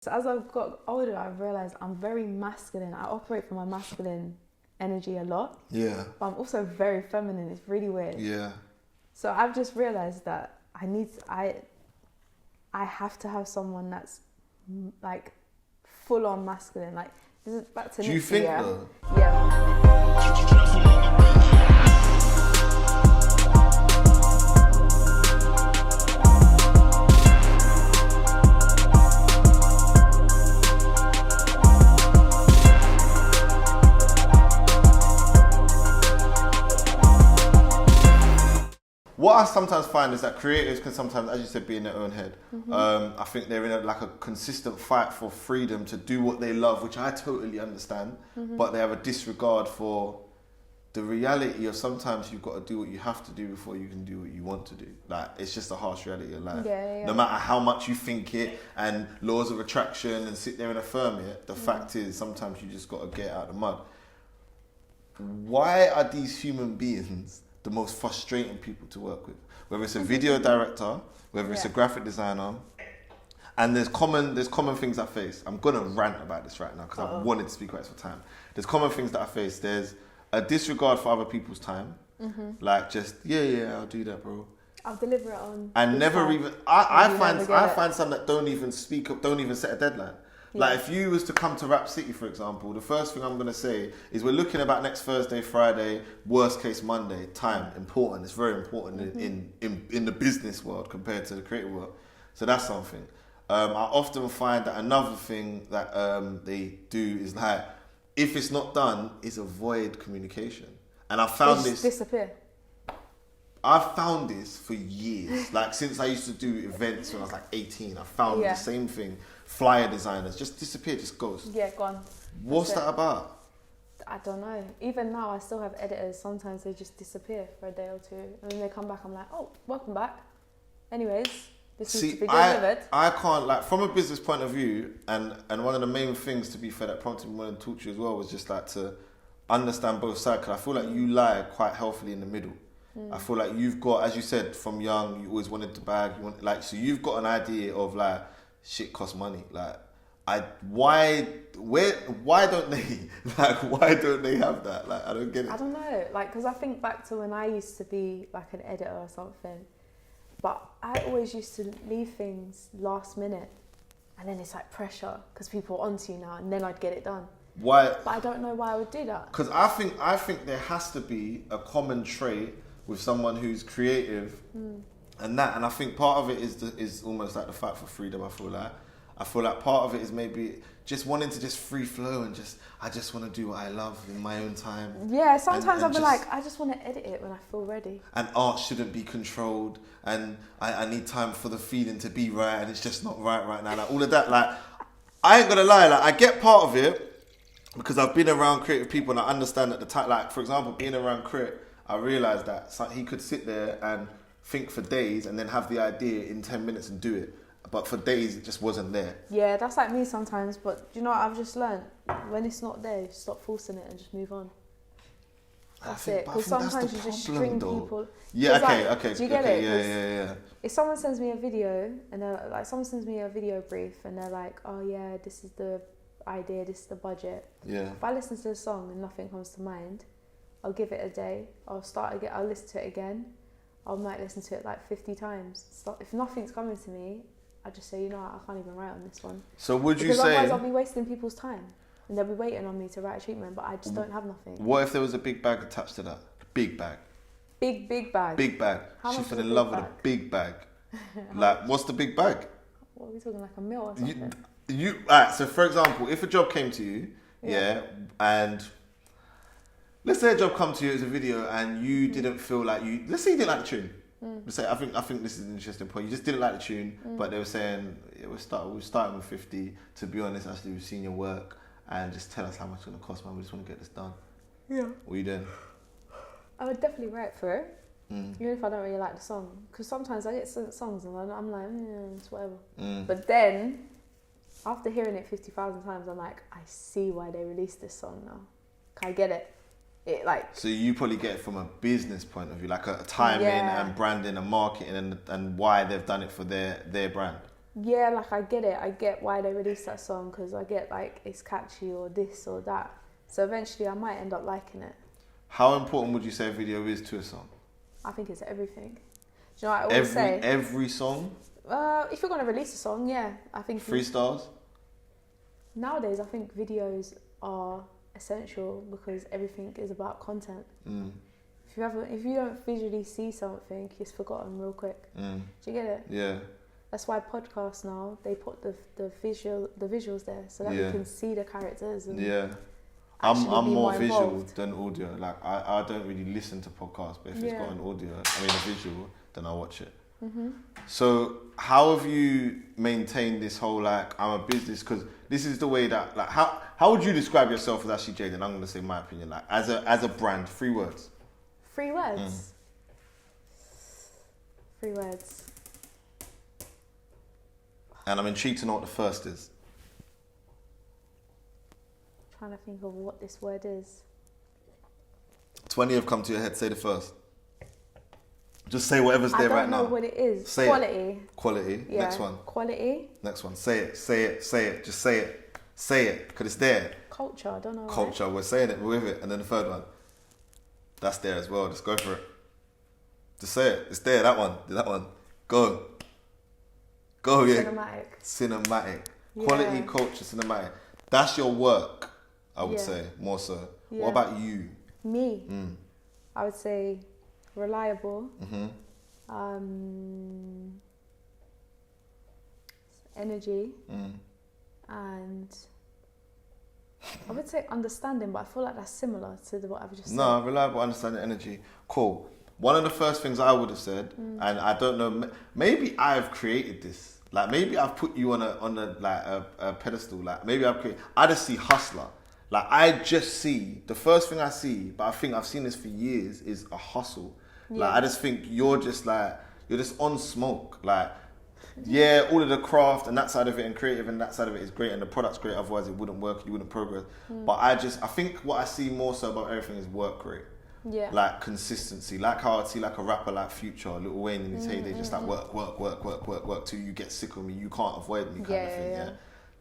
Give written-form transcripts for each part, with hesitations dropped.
So as I've got older, I've realised I'm very masculine. I operate from my masculine energy a lot. Yeah. But I'm also very feminine. It's really weird. Yeah. So I've just realised that I have to have someone that's like full on masculine. Like, this is back to Do you think though? Yeah. What I sometimes find is that creators can sometimes, as you said, be in their own head. I think they're in a consistent fight for freedom to do what they love, which I totally understand, but they have a disregard for the reality of sometimes you've got to do what you have to do before you can do what you want to do. Like, it's just a harsh reality of life. Yeah. No matter how much you think it and laws of attraction and sit there and affirm it, the fact is sometimes you just got to get out of the mud. Why are these human beings the most frustrating people to work with? Whether it's a video director, whether it's a graphic designer, and there's common things I face. I'm gonna rant about this right now because I wanted to speak about this for time. There's common things that I face. There's a disregard for other people's time, like just I'll do that, bro. I'll deliver it on. And never time. Even I find some that don't even speak up, don't even set a deadline. Yeah. Like, if you was to come to Rap City, for example, the first thing I'm going to say is we're looking about next Thursday, Friday, worst case Monday. Time, important. It's very important in the business world compared to the creative world. So that's something. I often find that another thing that they do is, like, if it's not done, is avoid communication. And I found this... disappear. I've found this for years. Like, since I used to do events when I was like 18, I found the same thing. Flyer designers just disappear, just ghost. Yeah, gone. What's that about? I don't know. Even now, I still have editors. Sometimes they just disappear for a day or two, and then they come back. I'm like, oh, welcome back. Anyways, this needs to be delivered. I can't, like, from a business point of view, and one of the main things, to be fair, that prompted me when I talked to you as well was just like to understand both sides. Because I feel like you lie quite healthily in the middle. I feel like you've got, as you said, from young, you always wanted to bag. So you've got an idea of, like, shit costs money. Like, why don't they have that? Like, I don't get it. I don't know. Like, because I think back to when I used to be like an editor or something, but I always used to leave things last minute, and then it's like pressure because people are onto you now, and then I'd get it done. Why? But I don't know why I would do that. Because I think there has to be a common trait with someone who's creative. And I think part of it is almost like the fight for freedom. I feel like part of it is maybe just wanting to just free flow and I just want to do what I love in my own time. Yeah, sometimes I'll be like, I just want to edit it when I feel ready. And art shouldn't be controlled, and I need time for the feeling to be right, and it's just not right now. Like, all of that, like, I ain't gonna lie, like, I get part of it because I've been around creative people and I understand at the time, like, for example, being around Crit, I realised that he could sit there and think for days and then have the idea in 10 minutes and do it. But for days, it just wasn't there. Yeah, that's like me sometimes. But do you know what I've just learned? When it's not there, stop forcing it and just move on. That's it. Because sometimes you just string people. Yeah, okay. Do you get it? Yeah. If someone sends me a video and someone sends me a video brief and they're like, oh yeah, this is the idea, this is the budget. Yeah. If I listen to the song and nothing comes to mind, I'll give it a day. I'll start again. I'll listen to it again. I might listen to it like 50 times. If nothing's coming to me, I just say, you know what, I can't even write on this one. So would you say... Because otherwise I'll be wasting people's time. And they'll be waiting on me to write a treatment, but I just don't have nothing. What if there was a big bag attached to that? Big bag. Big bag? Big bag. She fell in love with a big bag. Like, what's the big bag? What are we talking, like a meal or something? Alright, so for example, if a job came to you, and... Let's say a job come to you as a video and you didn't feel like you... Let's say you didn't like the tune. Let's say, I think this is an interesting point. You just didn't like the tune, but they were saying, we're starting with 50. To be honest, actually, we've seen your work and just tell us how much it's going to cost, man. We just want to get this done. Yeah. What are you doing? I would definitely write for it, even if I don't really like the song. Because sometimes I get sent songs and I'm like, it's whatever. But then, after hearing it 50,000 times, I'm like, I see why they released this song now. I get it. So you probably get it from a business point of view, like a timing and branding and marketing and why they've done it for their brand. Yeah, like I get it. I get why they released that song because I get like it's catchy or this or that. So eventually I might end up liking it. How important would you say a video is to a song? I think it's everything. Do you know what I always say? Every song? If you're going to release a song, yeah. I think 3 stars? Nowadays, I think videos are essential because everything is about content. If you don't visually see something, it's forgotten real quick. Do you get it? Yeah. That's why podcasts now, they put the visuals there so that we can see the characters. And I'm more visual than audio. Like I don't really listen to podcasts, but if it's got an a visual, then I watch it. So how have you maintained this whole like I'm a business? Because this is the way that like how would you describe yourself as Ashleigh Jade? And I'm gonna say my opinion. Like as a brand, 3 words. 3 words. 3 words. And I'm intrigued to know what the first is. I'm trying to think of what this word is. 20 have come to your head. Say the first. Just say whatever's there right now. I don't know what it is. Say Quality. It. Quality. Yeah. Next one. Quality. Next one. Say it. Say it. Say it. Just say it. Say it. Because it's there. Culture. I don't know. Culture. We're saying it. We're with it. And then the third one. That's there as well. Just go for it. Just say it. It's there. That one. That one. Go. Go, yeah. Cinematic. Yeah. Quality, culture, cinematic. That's your work, I would say, more so. Yeah. What about you? Me? I would say reliable. Energy. And I would say understanding, but I feel like that's similar to what I've just said. No, reliable, understanding, energy. Cool. One of the first things I would have said, and I don't know, maybe I've created this. Like maybe I've put you on a pedestal. Like maybe I just see hustler. Like I just see the first thing I see, but I think I've seen this for years is a hustle. Like I just think you're just on smoke. Like all of the craft and that side of it and creative and that side of it is great and the product's great. Otherwise it wouldn't work. You wouldn't progress. But I think what I see more so about everything is work rate. Yeah. Like consistency, like how I'd see like a rapper like Future, Lil Wayne in his heyday, just like work till you get sick of me, you can't avoid me kind of thing. Yeah.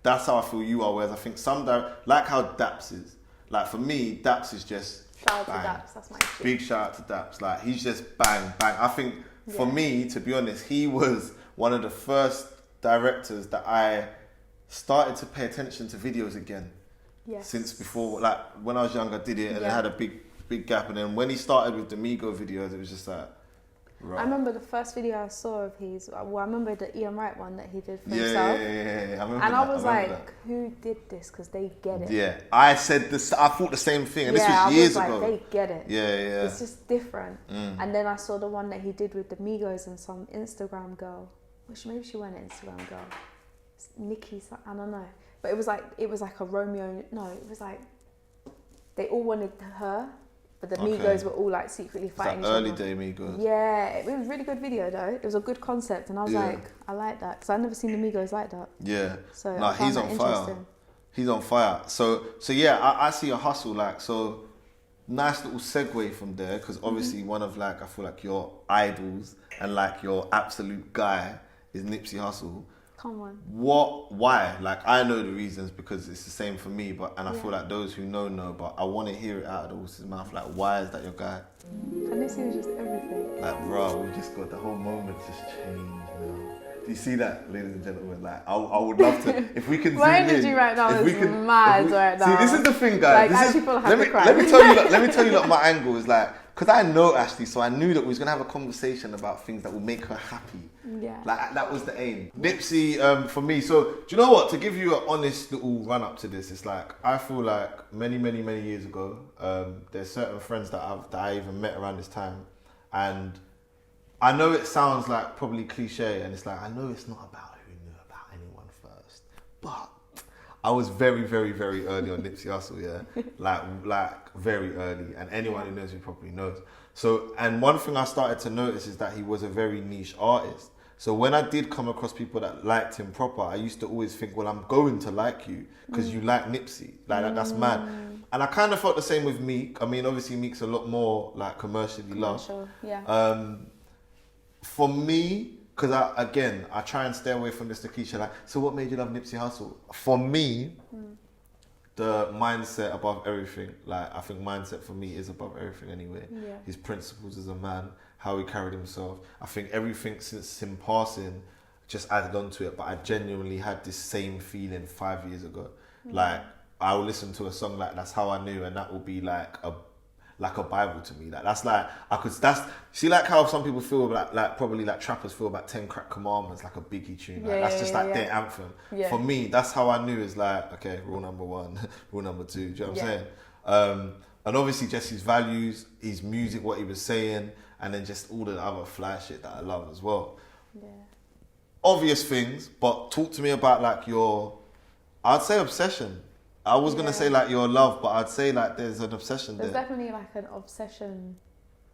That's how I feel you are. Whereas I think like how Daps is. Like for me, Daps is just shout out to Daps. That's my shit. Big shout out to Daps. Like he's just bang bang. I think for me, to be honest, he was one of the first directors that I started to pay attention to videos again. Yes. Since before, like when I was younger, I did it and it had a big gap, and then when he started with the Migo videos, it was just like, right. I remember the first video I saw of his. Well, I remember the Ian Wright one that he did for himself. Yeah. I was like, who did this? Because they get it. Yeah, I said this. I thought the same thing, and this was years ago. They get it. Yeah. It's just different. And then I saw the one that he did with the Migos and some Instagram girl. Which maybe she went Instagram girl. Nikki, I don't know. But it was like a Romeo. No, it was like they all wanted her. But the Migos were all like secretly fighting each other. Early day Migos. Yeah, it was a really good video though. It was a good concept, and I was like, I like that because I've never seen the Migos like that. Yeah. So he's on fire. He's on fire. So yeah, I see a hustle like so. Nice little segue from there because obviously one of like I feel like your idols and like your absolute guy is Nipsey Hussle. Come on. Why? Like, I know the reasons because it's the same for me, I feel like those who know, but I want to hear it out of the horse's mouth. Like, why is that your guy? And this is just everything. Like, bro, we just got the whole moment just changed now. Do you see that, ladies and gentlemen? Like, I would love to, if we can zoom in. My energy right now is mad right now. See, this is the thing, guys. Like, people have to cry. Let me tell you, my angle is like, because I know Ashleigh, so I knew that we was going to have a conversation about things that will make her happy. Yeah. Like, that was the aim. Nipsey, for me, so, do you know what? To give you an honest little run up to this, it's like, I feel like many years ago, there's certain friends that I even met around this time, and I know it sounds like probably cliche, and it's like, I know it's not about who knew about anyone first, but I was very early on Nipsey Hussle, yeah? like very early, and anyone who knows me properly knows. So, and one thing I started to notice is that he was a very niche artist. So when I did come across people that liked him proper, I used to always think, well, I'm going to like you because you like Nipsey. Like, that's mad. And I kind of felt the same with Meek. I mean, obviously Meek's a lot more like commercially loved. Yeah. For me, because I try and stay away from this cliche, like, so what made you love Nipsey Hussle? For me, the mindset above everything, like, I think mindset for me is above everything anyway. Yeah. His principles as a man, how he carried himself. I think everything since him passing just added on to it, but I genuinely had this same feeling 5 years ago. Like, I will listen to a song like That's How I Knew, and that will be like a Bible to me. Like, that's like, see, like how some people feel like probably like trappers feel about 10 Crack Commandments, like a Biggie tune. Like, that's just like their anthem. Yeah. For me, That's How I Knew is like, okay, rule number 1, rule number 2. Do you know what I'm saying? And obviously just his values, his music, what he was saying, and then just all the other fly shit that I love as well. Yeah. Obvious things, but talk to me about like I'd say obsession. I was going to say like your love, but I'd say like there's an obsession there. There's definitely like an obsession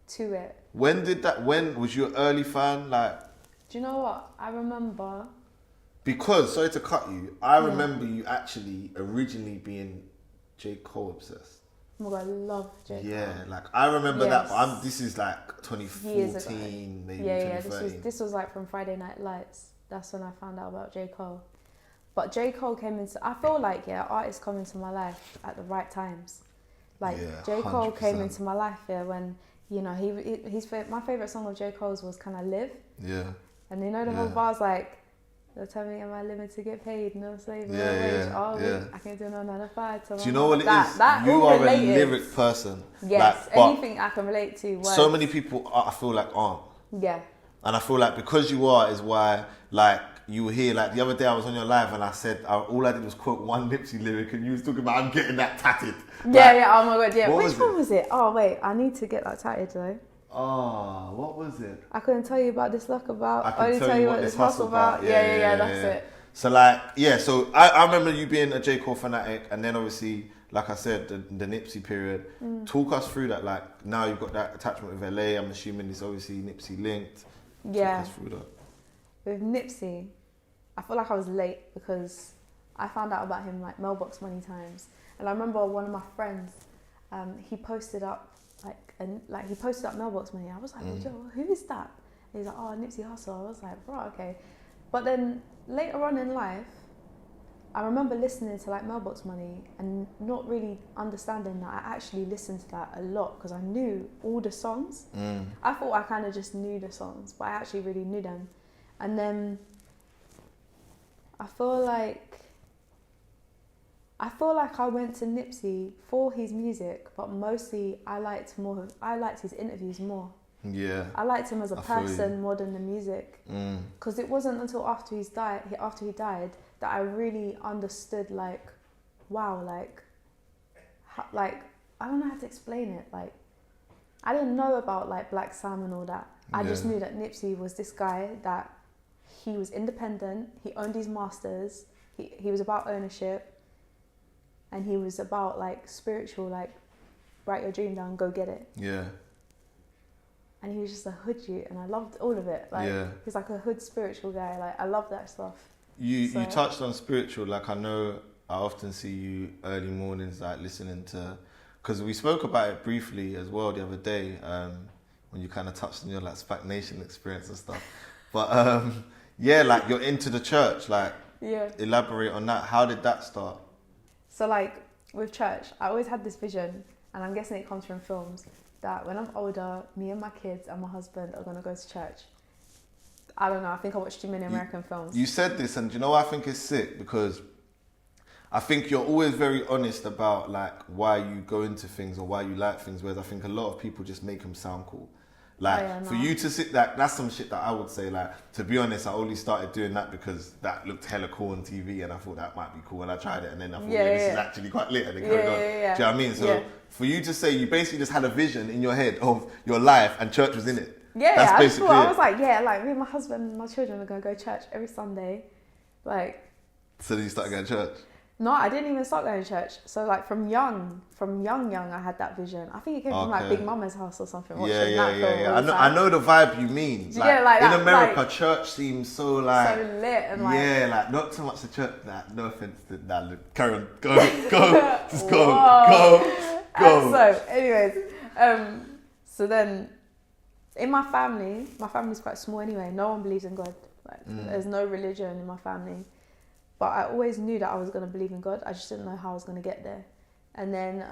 to it. When was you an early fan? Like, do you know what? I remember. Because, sorry to cut you, I remember you actually originally being J. Cole obsessed. Oh my God, I love J. Cole. Yeah, like I remember that, but this is like 2014, maybe 2013. Yeah, this was like from Friday Night Lights. That's when I found out about J. Cole. But J. Cole came into, I feel like, artists come into my life at the right times. Like, J. Cole 100%. Came into my life, when, you know, my favourite song of J. Cole's was Can I Live? Yeah. And you know the whole bars like, they'll tell me, am I living to get paid? No slave, no wage. I can do no 9 to 5. Do you know what it is? You are a lyric person. Yes, like, anything I can relate to. Words. So many people, I feel like, aren't. Yeah. And I feel like because you are is why, like, you were here, like the other day I was on your live and I said, all I did was quote one Nipsey lyric and you was talking about, I'm getting that tatted. Oh my God, yeah. Which one was it? Oh wait, I need to get that tatted though. Oh, what was it? I couldn't tell you about this luck about. I can tell you what this hustle about. Yeah, that's it. So like, so I remember you being a J. Cole fanatic, and then obviously, like I said, the Nipsey period. Talk us through that, like now you've got that attachment with LA, I'm assuming it's obviously Nipsey linked. Yeah. Talk us through that. With Nipsey, I feel like I was late because I found out about him like mailbox money times. And I remember one of my friends, he posted up he posted up mailbox money. I was like, Joe, who is that? And he's like, oh, Nipsey Hussle. I was like, bro, okay. But then later on in life, I remember listening to like mailbox money and not really understanding that I actually listened to that a lot because I knew all the songs. I thought I kind of just knew the songs, but I actually really knew them. And then I feel like I went to Nipsey for his music, but mostly I liked his interviews more. Yeah. I liked him as a person more than the music. Because it wasn't until after he died that I really understood like, wow, like I don't know how to explain it. Like, I didn't know about like Black Sam and all that. I just knew that Nipsey was this guy that he was independent. He owned his masters. He was about ownership. And he was about like spiritual, like write your dream down, go get it. Yeah. And he was just a hood youth, and I loved all of it. Like he's like a hood spiritual guy. Like I love that stuff. You touched on spiritual. Like I know I often see you early mornings like listening to, because we spoke about it briefly as well the other day when you kind of touched on your like SPAC Nation experience and stuff. But like you're into the church. Like elaborate on that. How did that start? So like with church, I always had this vision, and I'm guessing it comes from films, that when I'm older, me and my kids and my husband are going to go to church. I don't know, I think I watched too many American films. You said this, and do you know what I think is sick? Because I think you're always very honest about like why you go into things or why you like things, whereas I think a lot of people just make them sound cool. Like, for you to sit that's some shit that I would say, like, to be honest, I only started doing that because that looked hella cool on TV and I thought that might be cool, and I tried it and then I thought, this is actually quite lit, and it carried on. Do you know what I mean? So for you to say you basically just had a vision in your head of your life and church was in it. That's basically I was like, like me and my husband and my children are going to go to church every Sunday. Like. So then you started going to church? No, I didn't even start going to church. So like from young, I had that vision. I think it came from like Big Mama's house or something. I know the vibe you mean. Like, in America, church seems so like so lit and like like not so much the church. Like, no offense to that. Carry on, go, just go. So, anyways, so then in my family's quite small anyway. No one believes in God. Like, there's no religion in my family. But I always knew that I was going to believe in God. I just didn't know how I was going to get there. And then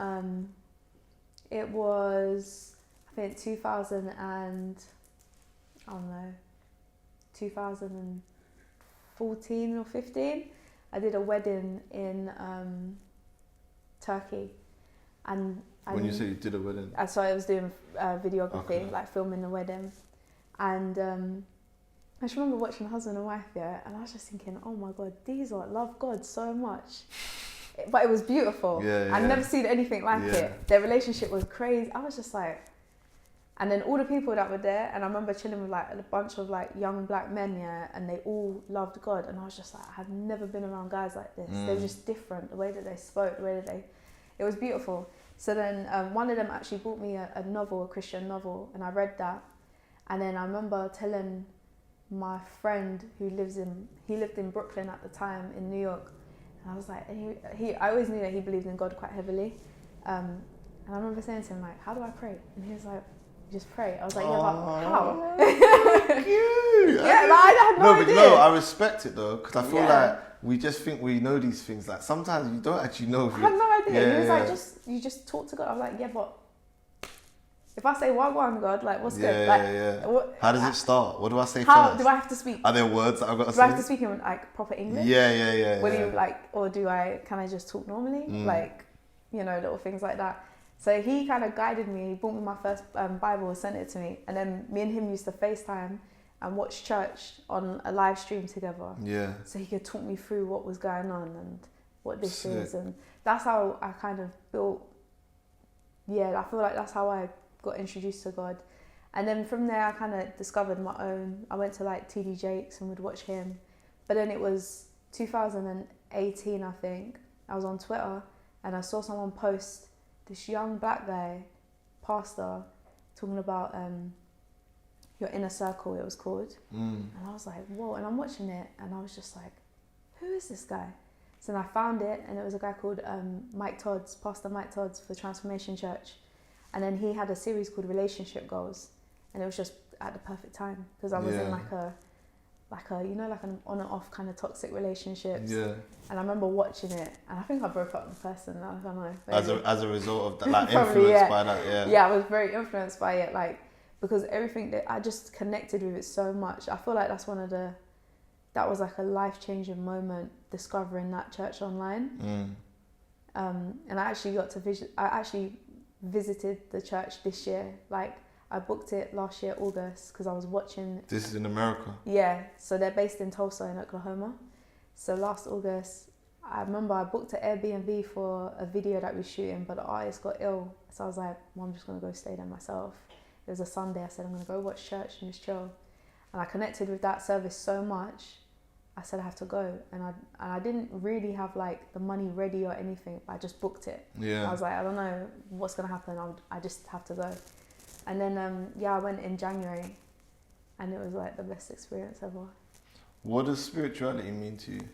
it was, I think, 2014 or 15. I did a wedding in Turkey. And when you say you did a wedding? So I was doing videography, like filming the wedding. And I just remember watching husband and wife, and I was just thinking, oh my God, these love God so much. But it was beautiful. I'd never seen anything like it. Their relationship was crazy. I was just like, and then all the people that were there, and I remember chilling with like a bunch of like young black men, and they all loved God. And I was just like, I had never been around guys like this. They were just different, the way that they spoke, the way that it was beautiful. So then one of them actually bought me a novel, a Christian novel, and I read that. And then I remember telling my friend he lived in Brooklyn at the time in New York, and I was like, I always knew that he believed in God quite heavily, and I remember saying to him like, how do I pray? And he was like, just pray. I was like, yeah, but how? Cute. Yeah, but I had no idea. But no, I respect it though, because I feel like we just think we know these things. Like sometimes you don't actually know. I had no idea. He was like, you just talk to God. I was like, yeah, but if I say Wagwan God, like what's good? Like, what, how does it start? What do I say how first? do I have to speak? Are there words that I've got to say? Do I have to speak in like proper English? Yeah. Will you like, or can I just talk normally? Like, little things like that. So he kind of guided me. He bought me my first Bible and sent it to me. And then me and him used to FaceTime and watch church on a live stream together. Yeah. So he could talk me through what was going on and what this is. And that's how I kind of built, I feel like that's how I got introduced to God. And then from there I kind of discovered my own. I went to like TD Jakes and would watch him. But then it was 2018, I think. I was on Twitter and I saw someone post this young black guy, pastor, talking about your inner circle, it was called. And I was like, whoa, and I'm watching it and I was just like, who is this guy? So then I found it and it was a guy called Pastor Mike Todd's for Transformation Church. And then he had a series called Relationship Goals, and it was just at the perfect time because I was in like an on and off kind of toxic relationships. Yeah. And I remember watching it, and I think I broke up with the person. I don't know. As a result of that, like influenced by that, Yeah, I was very influenced by it, like because everything that I just connected with it so much. I feel like that was like a life-changing moment discovering that church online. And I actually got to visited the church this year. Like I booked it last year August because I was watching. This is in America? Yeah, so they're based in Tulsa in Oklahoma. So last August I remember I booked an Airbnb for a video that we were shooting, but the artist got ill, so I was like, well, I'm just gonna go stay there myself. It was a Sunday. I said I'm gonna go watch church and just chill, and I connected with that service so much. I said I have to go, and I didn't really have like the money ready or anything, but I just booked it. I was like, I don't know what's gonna happen, I just have to go. And then I went in January, and it was like the best experience ever. What does spirituality mean to you?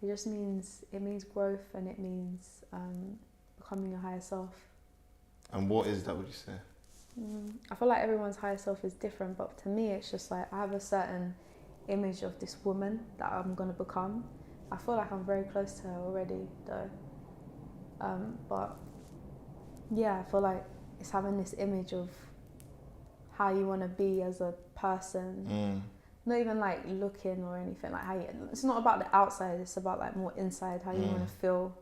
It means growth, and it means becoming your higher self. And what is that, would you say? I feel like everyone's higher self is different, but to me it's just like I have a certain image of this woman that I'm going to become. I feel like I'm very close to her already though, but I feel like it's having this image of how you want to be as a person, not even like looking or anything, like it's not about the outside, it's about like more inside, how you want to feel.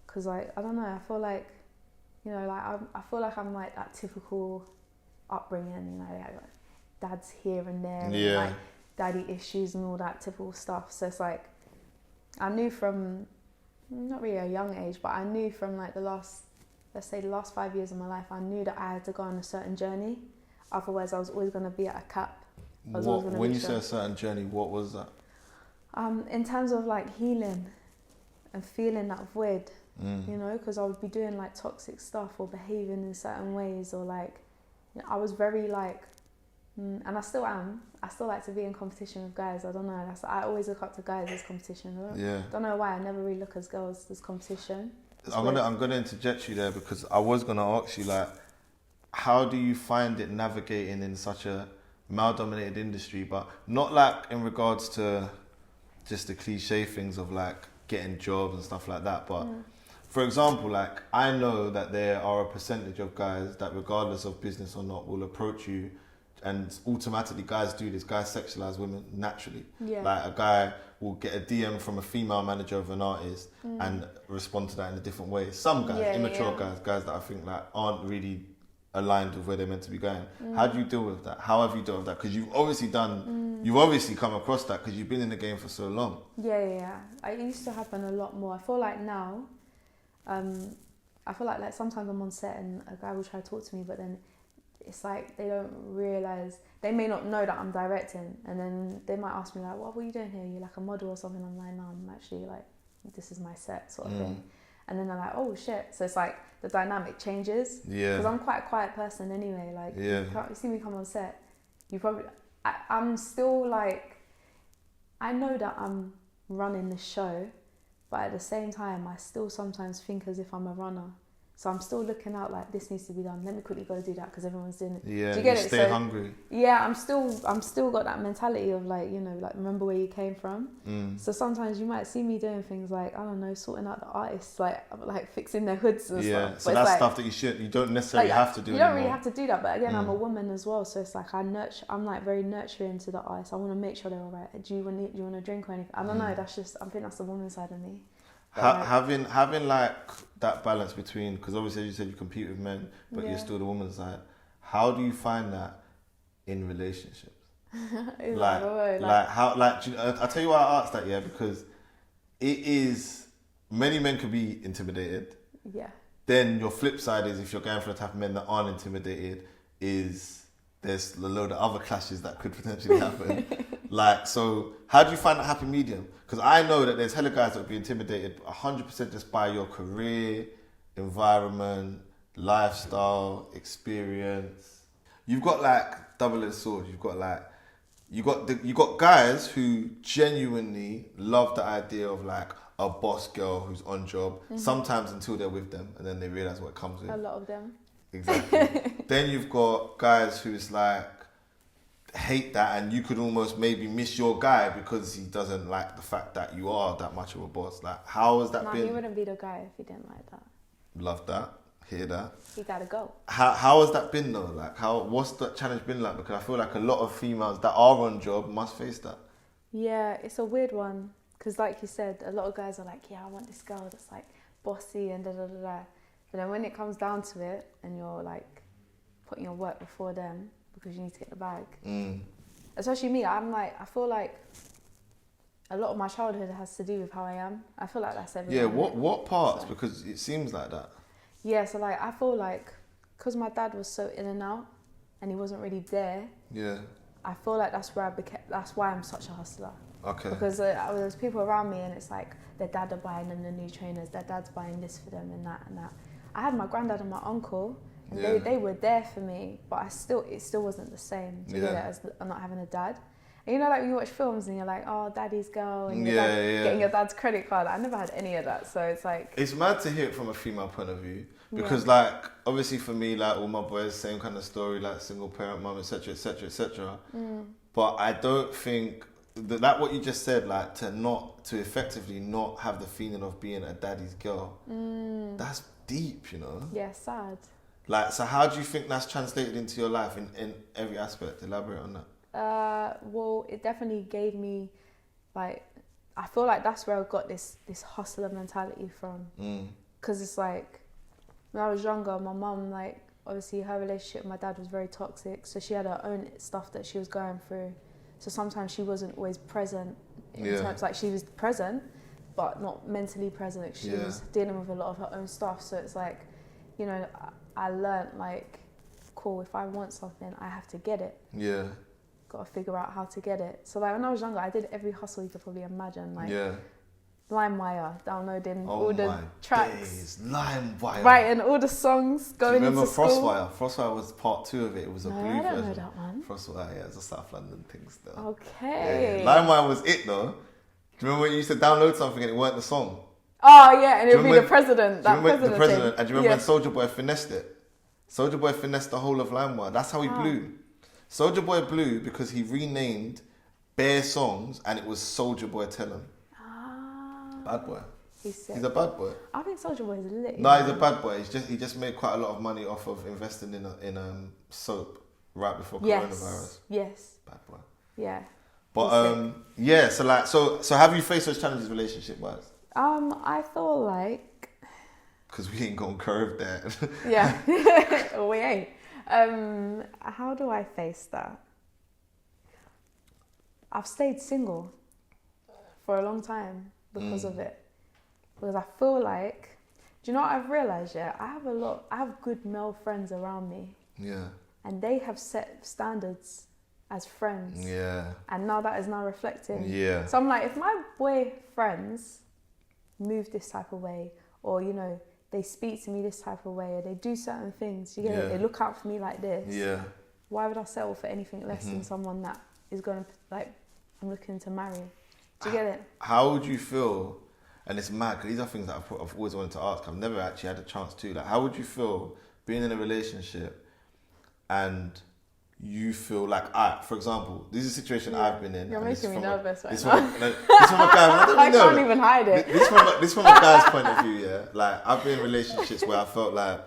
Because like I don't know, I feel like I feel like I'm like that typical upbringing, like dad's here and there, and like daddy issues and all that typical stuff. So it's like I knew from not really a young age, but I knew from like the last 5 years of my life, I knew that I had to go on a certain journey. Otherwise, I was always going to be at a cap. When you say a certain journey, what was that? In terms of like healing and feeling that void, because I would be doing like toxic stuff or behaving in certain ways, or like I was very like. And I still am. I still like to be in competition with guys. I don't know. I always look up to guys as competition. Don't know why. I never really look at girls as competition. I'm gonna interject you there because I was gonna ask you like, how do you find it navigating in such a male-dominated industry, but not like in regards to just the cliche things of like getting jobs and stuff like that, but for example, like I know that there are a percentage of guys that regardless of business or not will approach you, and automatically guys do this, guys sexualize women naturally. Like a guy will get a DM from a female manager of an artist and respond to that in a different way. Some guys, immature guys that I think like aren't really aligned with where they're meant to be going. How do you deal with that? How have you dealt with that? Because you've obviously you've obviously come across that because you've been in the game for so long. Yeah. It used to happen a lot more. I feel like now, I feel like sometimes I'm on set and a guy will try to talk to me, but then it's like they don't realise, they may not know that I'm directing, and then they might ask me like, what are you doing here? Are you like a model or something? I'm like, no, I'm actually like, this is my set sort of thing. And then they're like, oh shit. So it's like the dynamic changes. Because I'm quite a quiet person anyway. Like, you see me come on set, you probably, I'm still like, I know that I'm running the show, but at the same time, I still sometimes think as if I'm a runner. So I'm still looking out like, this needs to be done. Let me quickly go do that because everyone's doing it. Yeah, do you get you it? Stay hungry. Yeah, I'm still got that mentality of like, you know, like remember where you came from. So sometimes you might see me doing things like, I don't know, sorting out the artists, like fixing their hoods and stuff. Yeah, so that's like, stuff that you don't necessarily have to do. You don't really have to do that, but again, I'm a woman as well, so it's like I'm like very nurturing to the artists. I want to make sure they're all right. Do you want a drink or anything? I don't know. That's just, I think that's the woman side of me. Having like that balance between, because obviously as you said you compete with men, but you're still the woman's side. How do you find that in relationships? I'll tell you why I asked that, because it is, many men could be intimidated. Yeah. Then your flip side is, if you're going for the type of men that aren't intimidated, is there's a load of other clashes that could potentially happen. So how do you find that happy medium? Because I know that there's hella guys that would be intimidated 100% just by your career, environment, lifestyle, experience. You've got like double-edged swords. You got guys who genuinely love the idea of like a boss girl who's on job, sometimes until they're with them, and then they realise what comes with. A lot of them. Exactly. Then you've got guys who's like, hate that, and you could almost maybe miss your guy because he doesn't like the fact that you are that much of a boss. Like, how has that been? He wouldn't be the guy if he didn't like that. Love that. Hear that. He gotta go. How has that been though? Like, what's that challenge been like? Because I feel like a lot of females that are on job must face that. Yeah, it's a weird one. Because like you said, a lot of guys are like, yeah, I want this girl that's like bossy and da-da-da-da. But then when it comes down to it and you're like putting your work before them because you need to get the bag. Especially me, I feel like a lot of my childhood has to do with how I am. I feel like that's everything. Yeah, what parts? So. Because it seems like that. Yeah, so like I feel like because my dad was so in and out and he wasn't really there. Yeah. I feel like that's why I'm such a hustler. Okay. Because there's people around me and it's like their dad are buying them the new trainers, their dad's buying this for them and that and that. I had my granddad and my uncle and they were there for me, but it still wasn't the same to do that as not having a dad. And you know, like when you watch films and you're like, oh, daddy's girl, and you're getting your dad's credit card. I never had any of that, so it's like... It's mad to hear it from a female point of view, because like, obviously for me, like all my boys, same kind of story, like single parent mum, etc, etc, etc. But I don't think that what you just said, like to effectively not have the feeling of being a daddy's girl, that's deep, you know? Yeah, sad. Like, so how do you think that's translated into your life in every aspect? Elaborate on that. Well, it definitely gave me, like, I feel like that's where I got this hustler mentality from. Because it's like, when I was younger, my mum, like, obviously her relationship with my dad was very toxic, so she had her own stuff that she was going through. So sometimes she wasn't always present. In terms, like, she was present, but not mentally present. She was dealing with a lot of her own stuff. So it's like, you know, I learnt, like, cool, if I want something, I have to get it. Yeah. Got to figure out how to get it. So like when I was younger, I did every hustle you could probably imagine. Like LimeWire, downloading all the tracks. LimeWire. Writing all the songs, going into school. Do you remember Frostwire? Frostwire was part 2 of it. It was a blue version. I don't know that one. Frostwire, it's a South London thing still. Okay. Yeah. LimeWire was it though. Do you remember when you used to download something and it weren't the song? Oh yeah, and it would be the president. Do you remember the president? And do you remember when Soulja Boy finessed it? Soulja Boy finessed the whole of LimeWire. That's how he blew. Soulja Boy blew because he renamed bare songs and it was Soulja Boy Tell 'Em. Bad boy. He's a bad boy. I think Soulja Boy is lit. No, he's a bad boy. He just made quite a lot of money off of investing in soap right before coronavirus. Yes. Bad boy. Yeah. But yeah. So have you faced those challenges relationship wise? I feel like. Because we ain't gonna curve that. Yeah, we ain't. How do I face that? I've stayed single for a long time because of it. Because I feel like, do you know what I've realised? Yeah, I have good male friends around me. Yeah. And they have set standards as friends. Yeah. And now that is now reflecting. Yeah. So I'm like, if my boy friends move this type of way, or, you know, they speak to me this type of way, or they do certain things, you get it? They look out for me like this. Yeah. Why would I settle for anything less than someone that is going to, like, I'm looking to marry? Do you get it? How would you feel, and it's mad, because these are things that I've always wanted to ask, I've never actually had a chance to, like, how would you feel being in a relationship and you feel like, for example, this is a situation I've been in. You're making me nervous right now. This from a guy, I can't even hide it. This from a guy's point of view, yeah. Like, I've been in relationships where I felt like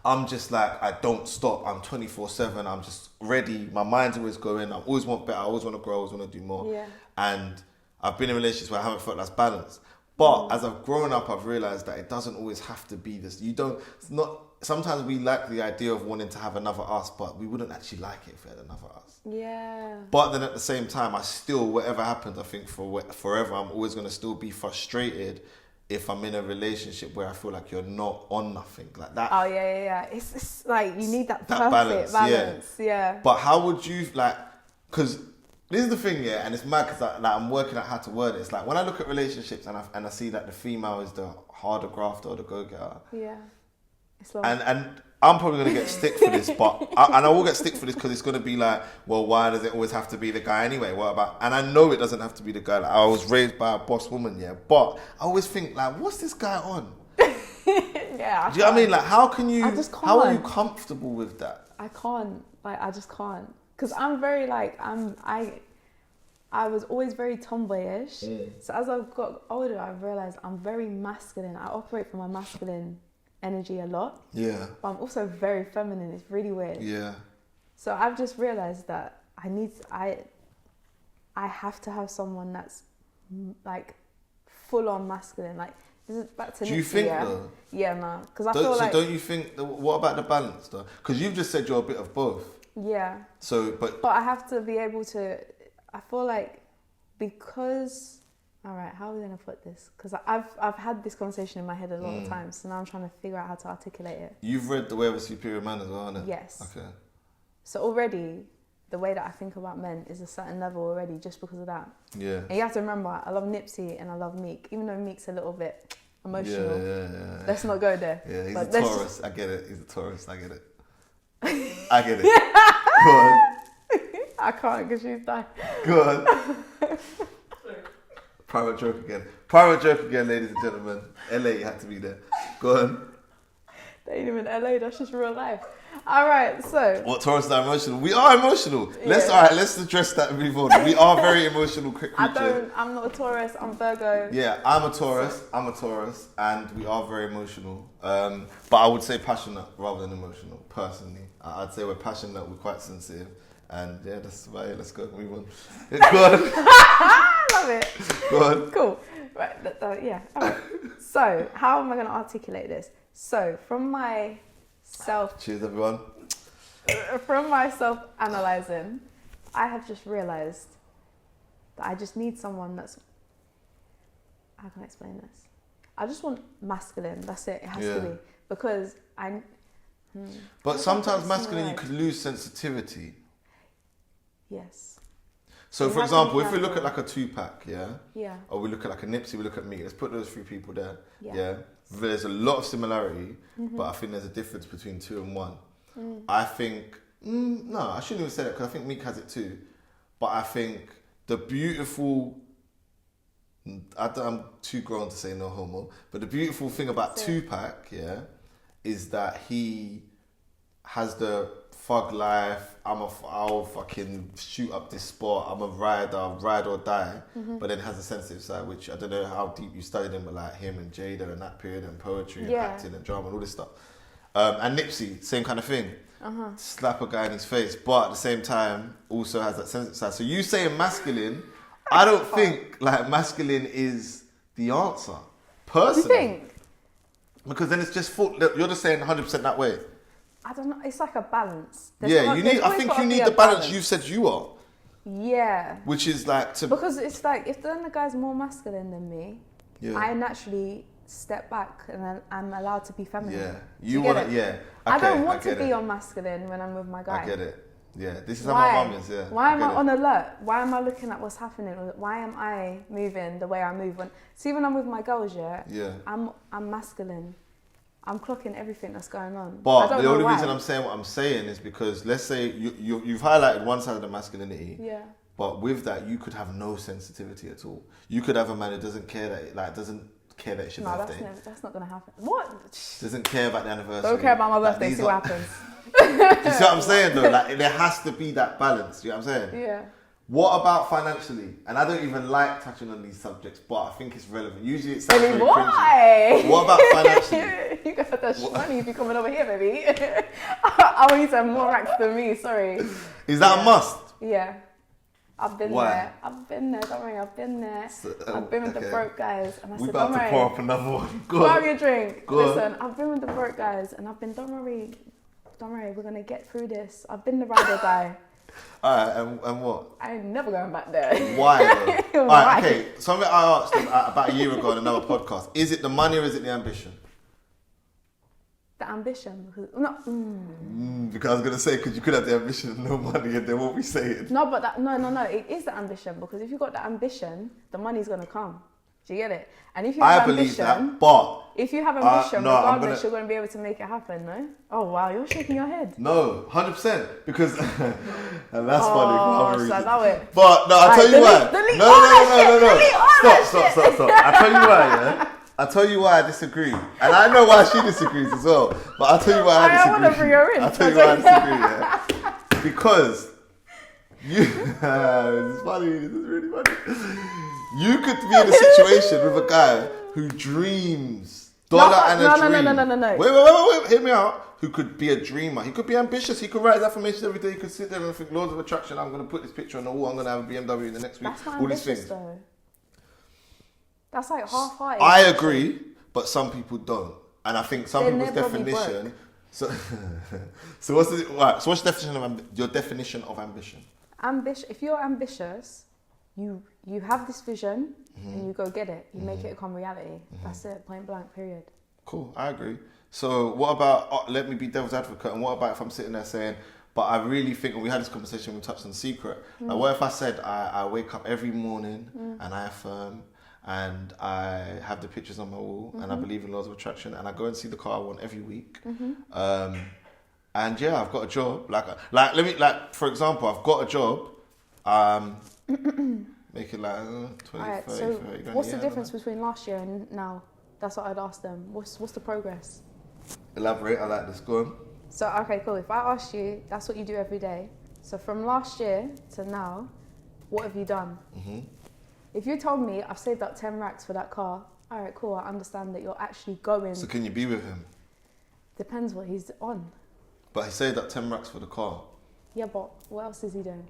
I'm just like, I don't stop. I'm 24/7. I'm just ready. My mind's always going. I always want better. I always want to grow. I always want to do more. Yeah. And I've been in relationships where I haven't felt that's balanced. But as I've grown up, I've realised that it doesn't always have to be this. Sometimes we like the idea of wanting to have another us, but we wouldn't actually like it if we had another us. Yeah. But then at the same time, I still, whatever happens, I think forever, I'm always going to still be frustrated if I'm in a relationship where I feel like you're not on nothing like that. Oh yeah. It's like you need that perfect balance. Yeah. But how would you because this is the thing, yeah, and it's mad because I'm working out how to word it. It's like when I look at relationships and I see that the female is the harder grafter or the go-getter. Yeah. It's long. And I'm probably going to get stick for this, but I will get stick for this because it's going to be like, well, why does it always have to be the guy anyway? What about? And I know it doesn't have to be the guy. Like, I was raised by a boss woman, yeah, but I always think like, what's this guy on? Yeah. Do you know what I mean? Like, how can you? I just can't. How are you comfortable with that? I can't. Like, I just can't. Because I'm very like I was always very tomboyish. So as I've got older, I've realised I'm very masculine. I operate from my masculine energy a lot. Yeah. But I'm also very feminine. It's really weird. Yeah. So I've just realised that I have to have someone that's like full on masculine. Like, this is back to Do you think though? Yeah, no. Because I feel like. So don't you think? What about the balance though? Because you've just said you're a bit of both. Yeah. So, but I have to be able to. I feel like because. All right, how are we gonna put this? Because I've had this conversation in my head a lot of times, so now I'm trying to figure out how to articulate it. You've read The Way of a Superior Man as well, haven't you? Yes. Okay. So already, the way that I think about men is a certain level already, just because of that. Yeah. And you have to remember, I love Nipsey and I love Meek, even though Meek's a little bit emotional. Yeah. Let's not go there. Yeah, he's but a Taurus. I get it. He's a Taurus. I get it. I get it. Go on. I can't because she's dying. Go on. Private joke again, ladies and gentlemen. LA, you had to be there. Go on. They ain't even LA, that's just real life. Alright, so. What, Taurus are emotional? We are emotional. Let's address that and move on. We are very emotional creatures. I'm not a Taurus, I'm Virgo. Yeah, I'm a Taurus, and we are very emotional. But I would say passionate rather than emotional, personally. I'd say we're passionate, we're quite sensitive. And yeah, that's about it. Let's go, move on. Go on. I love it. Go on. Cool. Right, yeah. All right. So, how am I going to articulate this? So, from my Cheers, everyone. From my self-analysing, I have just realised that I just need someone that's... How can I explain this? I just want masculine. That's it. It has to be. Because But sometimes masculine, you could lose sensitivity. Yes. So, for example, if we look at like a Tupac, yeah, or we look at like a Nipsey, we look at Meek. Let's put those three people there. Yeah. There's a lot of similarity, but I think there's a difference between 2 and 1. I think no, I shouldn't even say that because I think Meek has it too. But I think the beautiful. I'm too grown to say no homo, but the beautiful thing about Tupac, is that he has the thug life. I'll fucking shoot up this spot. I'm a rider, I'll ride or die. But then has a sensitive side, which I don't know how deep you studied him, but like him and Jada and that period and poetry and acting and drama and all this stuff. And Nipsey, same kind of thing. Slap a guy in his face, but at the same time also has that sensitive side. So you saying masculine, I don't think like masculine is the answer. Personally. You think? Because then it's just you're just saying 100% that way. I don't know. It's like a balance. I think you need the balance you said you are. Yeah. Which is like because it's like if then the guy's more masculine than me, I naturally step back and then I'm allowed to be feminine. Yeah. You want it? Yeah. Okay, I don't want to be on masculine when I'm with my guy. I get it. Yeah. This is how my mum is. Yeah. Why am I on alert? Why am I looking at what's happening? Why am I moving the way I move? See, when I'm with my girls, I'm masculine. I'm clocking everything that's going on. But the only reason I'm saying what I'm saying is because let's say you've highlighted one side of the masculinity. Yeah. But with that, you could have no sensitivity at all. You could have a man who doesn't care that it's your birthday. No, that's not gonna happen. What? Doesn't care about the anniversary. Don't care about my birthday. See what happens. You see what I'm saying though? Like there has to be that balance. You know what I'm saying? Yeah. What about financially? And I don't even like touching on these subjects, but I think it's relevant. Usually it sounds very cringy. What about financially? You got that money if you're coming over here, baby. I want you to have more racks than me, sorry. Is that a must? Yeah. I've been there. Don't worry, I've been there. I've been with the broke guys. And I said, about to pour up another one. Grab your drink. Listen, I've been with the broke guys and I've been, don't worry, we're going to get through this. I've been the rider guy. Alright, and what? I ain't never going back there. Why though? Alright, okay. Something I asked them about a year ago on another podcast. Is it the money or is it the ambition? The ambition. Because I was going to say, because you could have the ambition and no money and then what we saying. No, but no. It is the ambition because if you've got the ambition, the money's going to come. Do you get it? And if you have ambition, that, but if you have ambition, regardless, you're going to be able to make it happen, no? Oh, wow, you're shaking your head. No, 100%. Because, and that's funny. So I know it. But, no, I'll tell you why. No. Stop. I'll tell you why, yeah? I'll tell you why I disagree. And I know why she disagrees as well. But I'll tell you why I disagree. I want to bring her in. I'll tell you why I disagree, yeah? Because it's funny. This is really funny. You could be in a situation with a guy who dreams dream. No. Wait, hear me out. Who could be a dreamer. He could be ambitious. He could write affirmations every day. He could sit there and think, laws of attraction, I'm going to put this picture on the wall. I'm going to have a BMW in the next week. That's not all these ambitious, things. though. That's like half-hearted. I agree, but some people don't. And I think some people's definition... So what's your definition of ambition? If you're ambitious, you have this vision and you go get it. You make it become reality. That's it, point blank, period. Cool, I agree. So what about, let me be devil's advocate, and what about if I'm sitting there saying, but I really think, when we had this conversation, we touched on secret, like what if I said I wake up every morning and I affirm and I have the pictures on my wall and I believe in laws of attraction and I go and see the car I want every week. And yeah, I've got a job. For example, I've got a job. Make it like 20, 30, so 30 grand. What's the difference between last year and now? That's what I'd ask them. What's the progress? Elaborate, I like this. Go on. So, okay, cool. If I ask you, that's what you do every day. So from last year to now, what have you done? If you told me I've saved up 10 racks for that car, all right, cool, I understand that you're actually going. So can you be with him? Depends what he's on. But he saved up 10 racks for the car. Yeah, but what else is he doing?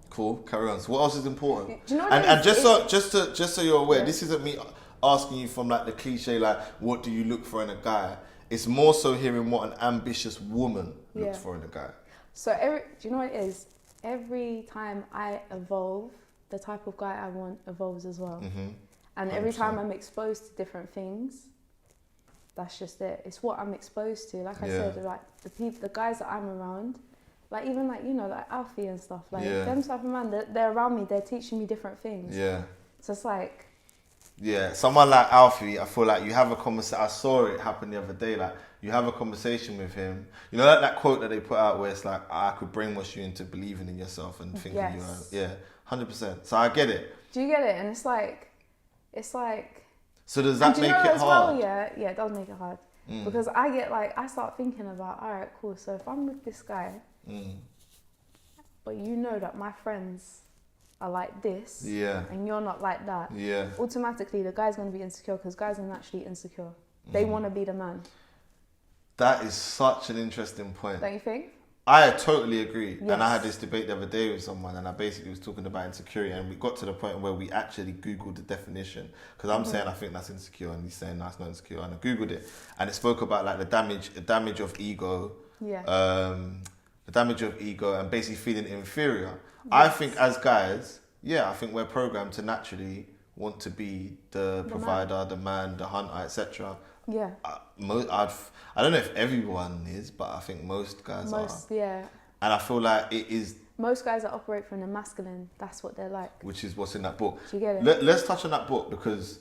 Cool, carry on. So what else is important? Do you know what and just so you're aware, this isn't me asking you from like the cliche, like what do you look for in a guy? It's more so hearing what an ambitious woman looks for in a guy. So do you know what it is? Every time I evolve, the type of guy I want evolves as well. And 100%. Every time I'm exposed to different things, that's just it. It's what I'm exposed to. Like I said, like the guys that I'm around, like even like, you know, like Alfie and stuff, like them type of man, they're around me, they're teaching me different things. Yeah. So it's like... Yeah, someone like Alfie, I feel like you have a conversation, I saw it happen the other day, like you have a conversation with him. You know that quote that they put out where it's like, I could brainwash you into believing in yourself and thinking you are... Yeah, 100%. So I get it. Do you get it? And it's like... So does that make it hard? Well, yeah, it does make it hard. Because I get like, I start thinking about, all right, cool. So if I'm with this guy, but you know that my friends are like this, and you're not like that, automatically the guy's going to be insecure because guys are naturally insecure. They want to be the man. That is such an interesting point. Don't you think? I totally agree. Yes. And I had this debate the other day with someone, and I basically was talking about insecurity, and we got to the point where we actually Googled the definition. Because I'm saying I think that's insecure, and he's saying that's not insecure. And I Googled it, and it spoke about like the damage of ego. The damage of ego and basically feeling inferior. Yes. I think as guys, I think we're programmed to naturally want to be the provider, the man, the hunter, etc. Yeah. I don't know if everyone is, but I think most guys are. Yeah. And I feel like it is... Most guys that operate from the masculine, that's what they're like. Which is what's in that book. Do you get it? Let's touch on that book, because